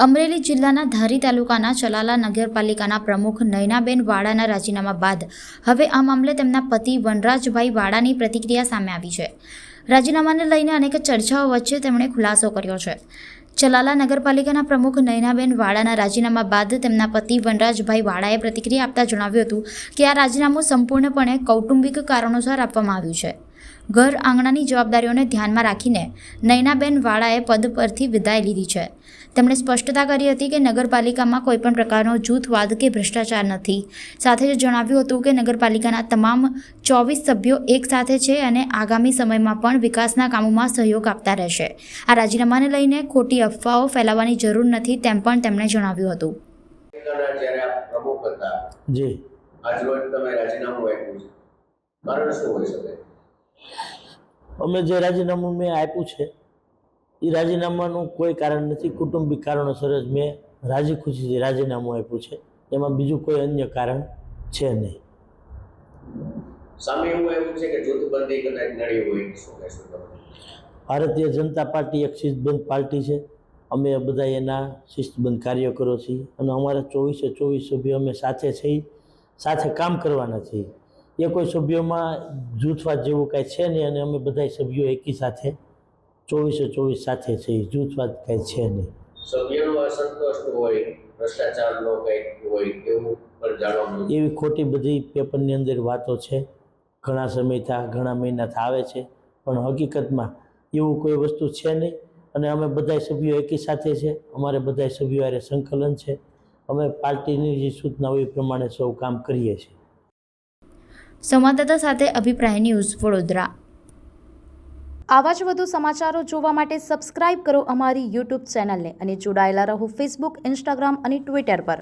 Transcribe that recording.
અમરેલી જિલ્લાના ધારી તાલુકાના ચલાલા નગરપાલિકાના પ્રમુખ નયનાબેન વાડાના રાજીનામા બાદ હવે આ મામલે તેમના પતિ વનરાજભાઈ વાડાની પ્રતિક્રિયા સામે આવી છે. રાજીનામાને લઈને અનેક ચર્ચાઓ વચ્ચે તેમણે ખુલાસો કર્યો છે. ચલાલા નગરપાલિકાના પ્રમુખ નયનાબેન વાડાના રાજીનામા બાદ તેમના પતિ વનરાજભાઈ વાડાએ પ્રતિક્રિયા આપતા જણાવ્યું હતું કે આ રાજીનામું સંપૂર્ણપણે કૌટુંબિક કારણોસર આપવામાં આવ્યું છે. ઘર આંગણાની જવાબદારીઓને ધ્યાનમાં રાખીને નયનાબેન વાડાએ પદ પરથી વિદાય લીધી છે. તેમણે સ્પષ્ટતા કરી હતી કે નગરપાલિકામાં કોઈપણ પ્રકારનો જૂથવાદ કે ભ્રષ્ટાચાર નથી. સાથે જ જણાવ્યું હતું કે નગરપાલિકાના તમામ 24 સભ્યો એક સાથે છે અને આગામી સમયમાં પણ વિકાસના કામોમાં સહયોગ આપતા રહેશે. આ રાજીનામાને લઈને ખોટી અફવાઓ ફેલાવવાની જરૂર નથી તેમ પણ તેમણે જણાવ્યું હતું. જ્યારે આપ પ્રમુખ હતા જી આજ રોજ તમે રાજીનામું આપ્યું છે, કારણ શું હોઈ શકે? અમે જે રાજીનામું મેં આપ્યું છે એ રાજીનામાનું કોઈ કારણ નથી. કુટુંબિક કારણોસર જ મેં રાજી ખુશીથી રાજીનામું આપ્યું છે. એમાં બીજું કોઈ અન્ય કારણ છે નહીં. સામે એવું આવ્યું છે કે જૂથબંધી કદાચ નડી હોય, શું કહેશો તમે? ભારતીય જનતા પાર્ટી એક શિસ્તબદ્ધ પાર્ટી છે. અમે બધા એના શિસ્તબદ્ધ કાર્યકરો છીએ અને અમારા 24 સભ્યો અમે સાથે છીએ, સાથે કામ કરવાના છીએ. એ કોઈ સભ્યોમાં જૂથવાદ જેવું કાંઈ છે નહીં અને અમે બધા સભ્યો એકી સાથે 24 સાથે છીએ. જૂથવાદ કાંઈ છે નહીં. સભ્યનો અસંતોષ હોય, ભ્રષ્ટાચારનો કંઈક હોય એવું પણ જાણવા મળ્યું. એવી ખોટી બધી પેપરની અંદર વાતો છે. ઘણા સમયથી ઘણા મહિનાથી આવે છે, પણ હકીકતમાં એવું કોઈ વસ્તુ છે નહીં. અને અમે બધા સભ્યો એકી સાથે છે. અમારે બધા સભ્યો હારે સંકલન છે. અમે પાર્ટીની જે સૂચના હોય એ પ્રમાણે સૌ કામ કરીએ છીએ. સંવાદદાતા સાથે અભિપ્રાય ન્યૂઝ વડોદરા. આવા જ વધુ સમાચારો જોવા માટે સબસ્ક્રાઇબ કરો અમારી YouTube ચેનલને અને જોડાયેલા રહો Facebook, Instagram અને Twitter પર.